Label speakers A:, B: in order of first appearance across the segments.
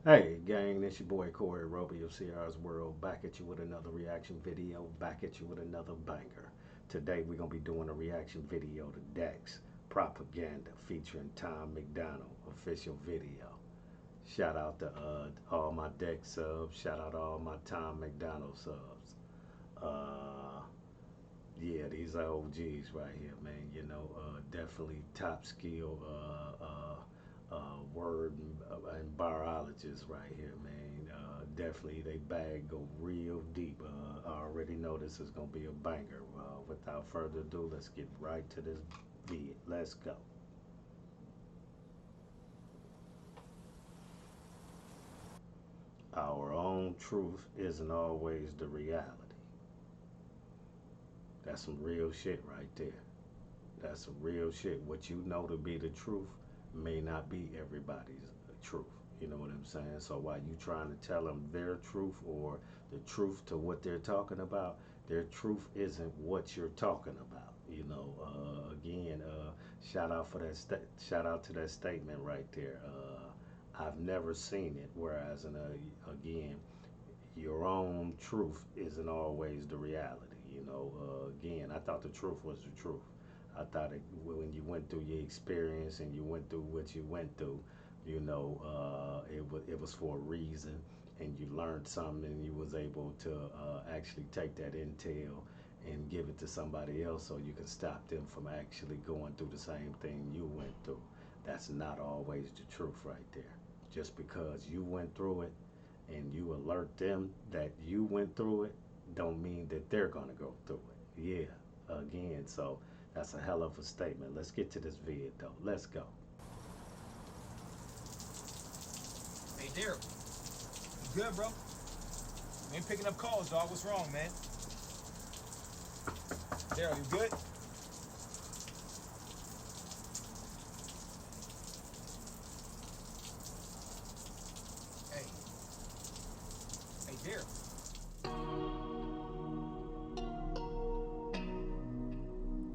A: Hey, gang, it's your boy Corey Roby of Sierra's World, back at you with another reaction video, back at you with another banger. Today we're going to be doing a reaction video to DAX Propaganda featuring Tom McDonald official video. Shout out to all my DAX subs, shout out to all my Tom McDonald subs. Uh, yeah, these are OGs right here, man. Definitely top skill word and biologists right here, man. Definitely they bag go real deep. I already know this is gonna be a banger. Without further ado, let's get right to this vid. Let's go. Our own truth isn't always the reality. That's some real shit right there. That's some real shit. What you know to be the truth may not be everybody's truth. You know what I'm saying? So while you trying to tell them their truth or the truth to what they're talking about, their truth isn't what you're talking about. Again, shout out for that. Shout out to that statement right there. I've never seen it. Whereas, again, your own truth isn't always the reality. Again, I thought the truth was the truth. I thought when you went through your experience and you went through what you went through, it was for a reason, and you learned something, and you was able to actually take that intel and give it to somebody else, so you can stop them from actually going through the same thing you went through. That's not always the truth right there. Just because you went through it and you alert them that you went through it, don't mean that they're gonna go through it. Yeah, again, so that's a hell of a statement. Let's get to this vid though. Let's go.
B: Hey, Daryl, you good, bro? You ain't picking up calls, dog. What's wrong, man? Daryl, you good? Hey, hey, Daryl.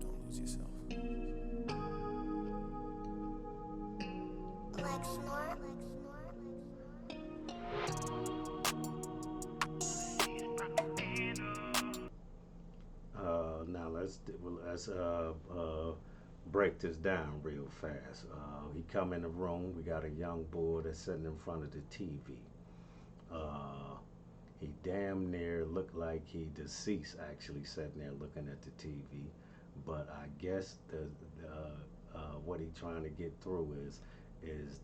B: Don't lose yourself.
C: Like snort.
A: Now let's break this down real fast. He come in the room. We got a young boy that's sitting in front of the TV. Uh, he damn near looked like he deceased, actually sitting there looking at the TV. But I guess what he trying to get through is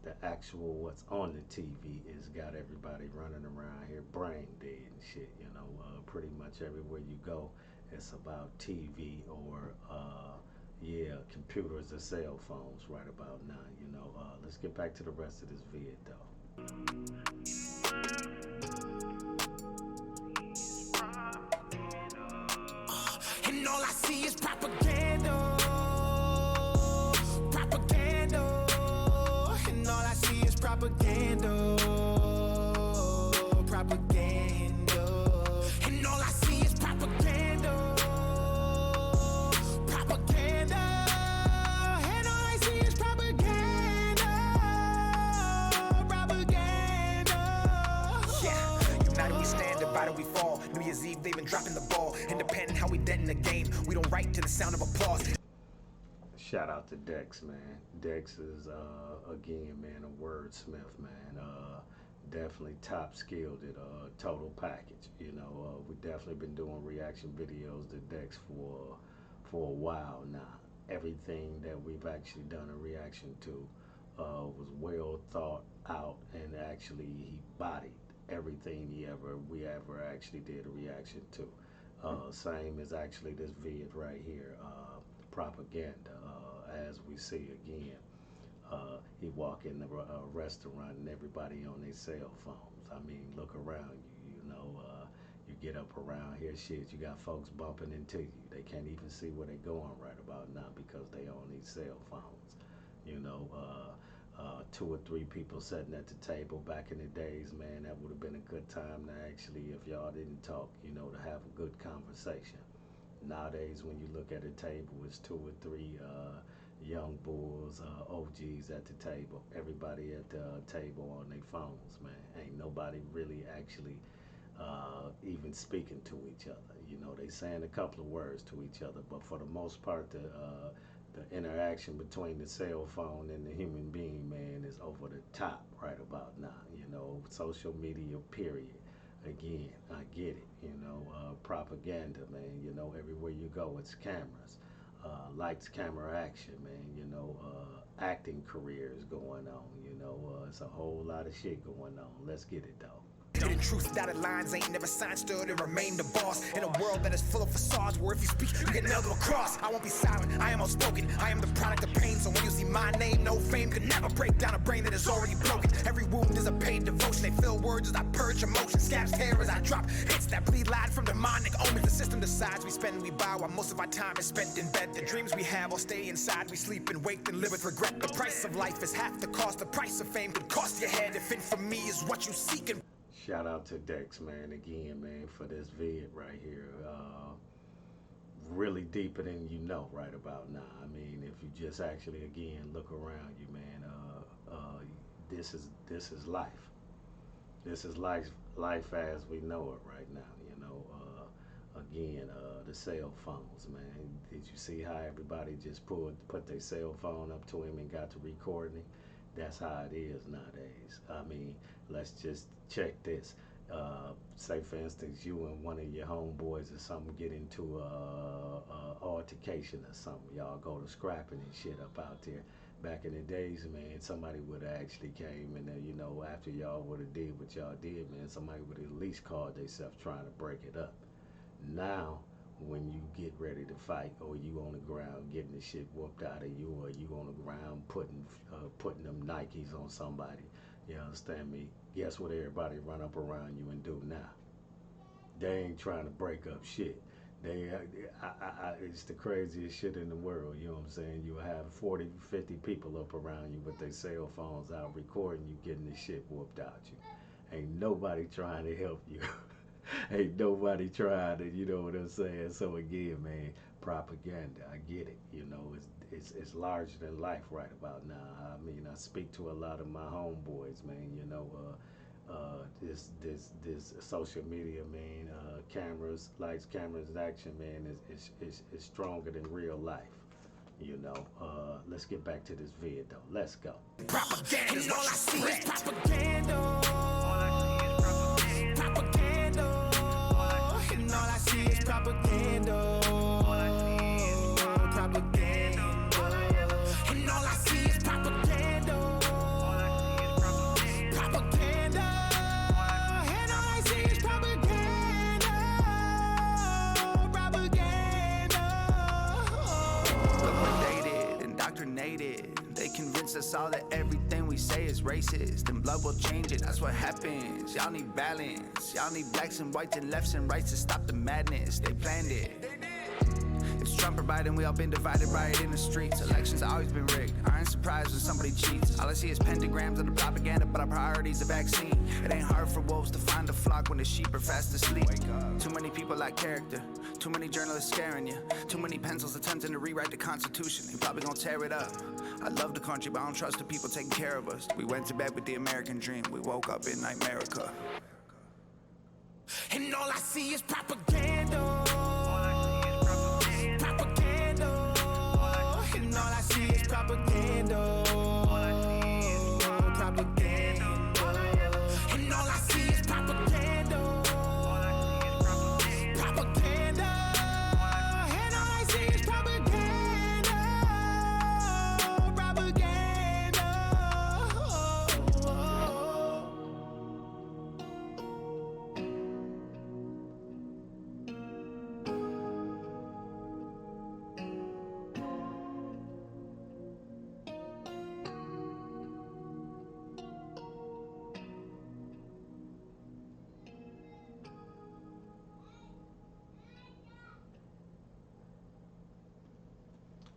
A: the actual what's on the TV is got everybody running around here brain dead and shit. Pretty much everywhere you go, it's about TV or yeah, computers or cell phones right about now. Let's get back to the rest of this vid though.
D: And all I see is propaganda, propaganda. And all I see is propaganda, propaganda. And all I see is propaganda, propaganda. And all I see is propaganda, propaganda. Yeah, united we stand, divided we fall. New Year's Eve, they've been dropping the ball. Independent, how we dead in the game. We don't write to the sound of applause.
A: Shout out to Dex, man. Dex is again, man, a wordsmith, man. Definitely top skilled at total package. We definitely been doing reaction videos to Dex for a while now. Everything that we've actually done a reaction to was well thought out, and actually he bodied everything we ever actually did a reaction to. Same as actually this vid right here, propaganda. As we see again, he walk in the restaurant and everybody on their cell phones. I mean, look around you. You get up around here, shit. You got folks bumping into you. They can't even see where they're going right about now because they on these cell phones. Two or three people sitting at the table back in the days, man, that would have been a good time to actually, if y'all didn't talk, to have a good conversation. Nowadays, when you look at a table, it's two or three young bulls, OGs at the table. Everybody at the table on their phones, man. nobody really actually even speaking to each other. You know, they saying a couple of words to each other, but for the most part, the interaction between the cell phone and the human being, man, is over the top right about now. You know, social media, period. Again, I get it. You know, propaganda, man. You know, everywhere you go, it's cameras. Lights, camera, action, man. You know, acting careers going on. You know, it's a whole lot of shit going on. Let's get it though.
D: The truth, dotted lines ain't never signed, stood and remain the boss. In a world that is full of facades, where if you speak, you get nailed to a cross. I won't be silent, I am outspoken. I am the product of pain, so when you see my name, no fame can never break down a brain that is already broken. Every wound is a paid devotion. They fill words as I purge emotion. Scabs hair as I drop hits that bleed loud from demonic omens. The system decides we spend and we buy, while most of our time is spent in bed. The dreams we have all stay inside. We sleep and wake and live with regret. The price of life is half the cost. The price of fame could cost your head if infamy is what you seek. And
A: shout out to Dex, man, again, man, for this vid right here. Really deeper than you know right about now. I mean, if you just actually, again, look around you, man, this is life. This is life as we know it right now, you know. Again, the cell phones, man. Did you see how everybody just put their cell phone up to him and got to recording? That's how it is nowadays. I mean, let's just check this. Say, for instance, you and one of your homeboys or something get into a altercation or something. Y'all go to scrapping and shit up out there. Back in the days, man, somebody would have actually came and, you know, after y'all would have did what y'all did, man, somebody would have at least called themselves trying to break it up. Now, when you get ready to fight, or you on the ground getting the shit whooped out of you, or you on the ground putting them Nikes on somebody, you understand me? Guess what everybody run up around you and do now? They ain't trying to break up shit. It's the craziest shit in the world, you know what I'm saying? You have 40, 50 people up around you with their cell phones out recording you getting the shit whooped out you. Ain't nobody trying to help you. Ain't nobody trying to, you know what I'm saying? So again, man, propaganda, I get it. You know, it's larger than life right about now. I mean, I speak to a lot of my homeboys, man. You know, this social media, man, cameras, lights, cameras, action, man, is stronger than real life. You know, let's get back to this vid though. Let's go.
D: propaganda is what you spread. Propaganda. And all I see is propaganda. Propaganda. And all I see is propaganda. Propaganda. And all I see is propaganda. Propaganda. Look, we're dated, indoctrinated. They convince us all that everything we say is racist, and blood will change it. That's what happens. Y'all need balance. Y'all need blacks and whites and lefts and rights to stop the madness. They planned it. It's Trump or Biden, we all been divided by it in the streets. Elections have always been rigged. I ain't surprised when somebody cheats. All I see is pentagrams of the propaganda, but our priority's a vaccine. It ain't hard for wolves to find a flock when the sheep are fast asleep. Too many people lack character. Too many journalists scaring you. Too many pencils attempting to rewrite the Constitution. They probably gonna tear it up. I love the country, but I don't trust the people taking care of us. We went to bed with the American dream. We woke up in Nightmerica. And all I see is propaganda. Propaganda. And all I see is propaganda. Propaganda. And all I see is propaganda. Propaganda. And all I see is propaganda. Propaganda.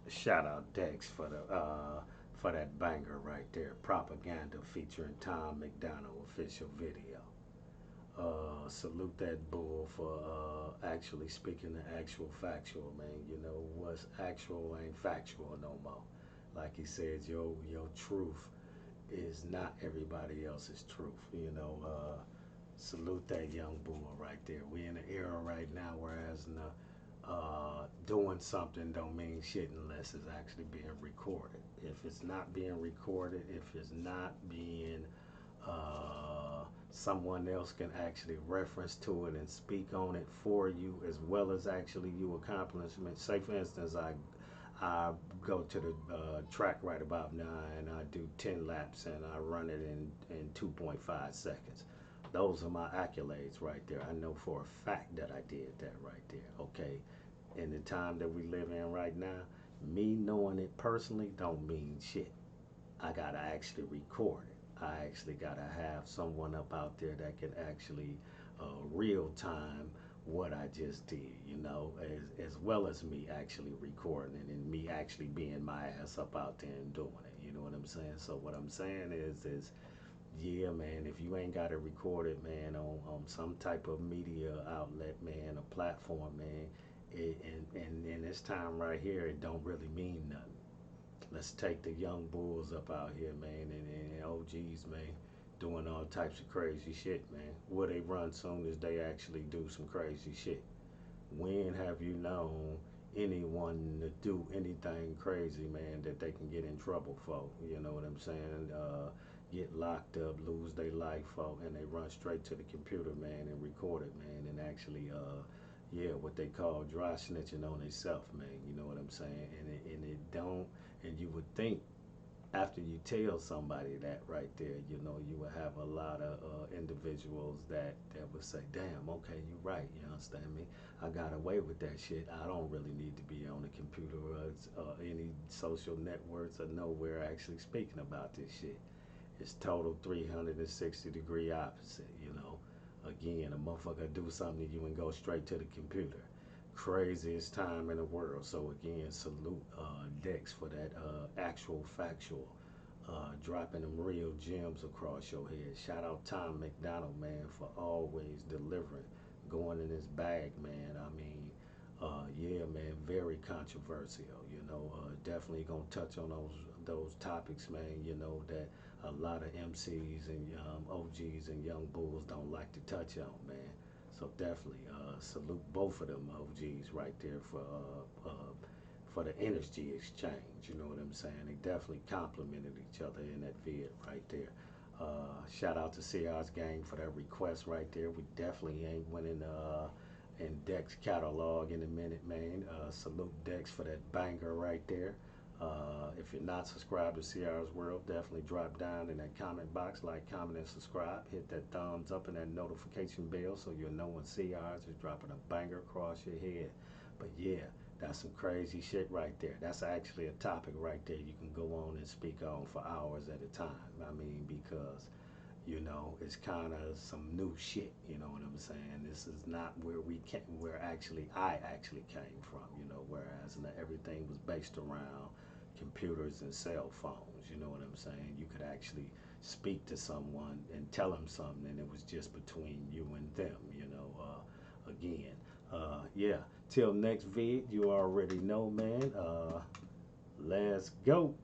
A: Shout out Dex for that banger right there. Propaganda featuring Tom McDonald official video. Salute that bull for actually speaking the actual factual, man. You know, what's actual ain't factual no more. Like he said, your truth is not everybody else's truth. Salute that young bull right there. We in an era right now whereas doing something don't mean shit unless it's actually being recorded. If it's not being recorded, if it's not being someone else can actually reference to it and speak on it for you as well as actually you accomplishment. Say for instance, I go to the track right about now and I do 10 laps and I run it in 2.5 seconds. Those are my accolades right there. I know for a fact that I did that right there. Okay, in the time that we live in right now, me knowing it personally don't mean shit. I gotta actually record it. I actually gotta have someone up out there that can actually real time what I just did, as well as me actually recording it and me actually being my ass up out there and doing it. You know what I'm saying? So what I'm saying is yeah, man, if you ain't got it recorded, man, on some type of media outlet, man, a platform, man, and in this time right here, it don't really mean nothing. Let's take the young bulls up out here, man, and OGs, man, doing all types of crazy shit, man. Will they run soon as they actually do some crazy shit? When have you known anyone to do anything crazy, man, that they can get in trouble for? You know what I'm saying? Get locked up, lose their life for, and they run straight to the computer, man, and record it, man, and actually, yeah, what they call dry snitching on themselves, man. You know what I'm saying? And it don't, and you would think after you tell somebody that right there, you will have a lot of individuals that would say, damn, okay, you're right, you understand me? I got away with that shit. I don't really need to be on the computer or any social networks or nowhere actually speaking about this shit. It's total 360-degree opposite. Again, a motherfucker do something to you and go straight to the computer. Craziest time in the world. So again, salute Dex for that actual factual, dropping them real gems across your head. Shout out Tom McDonald, man, for always delivering, going in his bag, man. I mean, yeah, man, very controversial. Definitely gonna touch on those topics, man. That a lot of MCs and OGs and young bulls don't like to touch on, man. So definitely salute both of them OGs right there for the energy exchange. You know what I'm saying? They definitely complimented each other in that vid right there. Shout out to CR's gang for that request right there. We definitely ain't winning in Dex catalog in a minute, man. Salute Dex for that banger right there. If you're not subscribed to CR's World, definitely drop down in that comment box, like, comment, and subscribe. Hit that thumbs up and that notification bell so you'll know when CR's is dropping a banger across your head. But yeah, that's some crazy shit right there. That's actually a topic right there you can go on and speak on for hours at a time. I mean, because it's kind of some new shit. You know what I'm saying? This is not where I actually came from. Whereas everything was based around computers and cell phones. You know what I'm saying? You could actually speak to someone and tell them something, and it was just between you and them. Again, yeah. Till next vid, you already know, man. Let's go.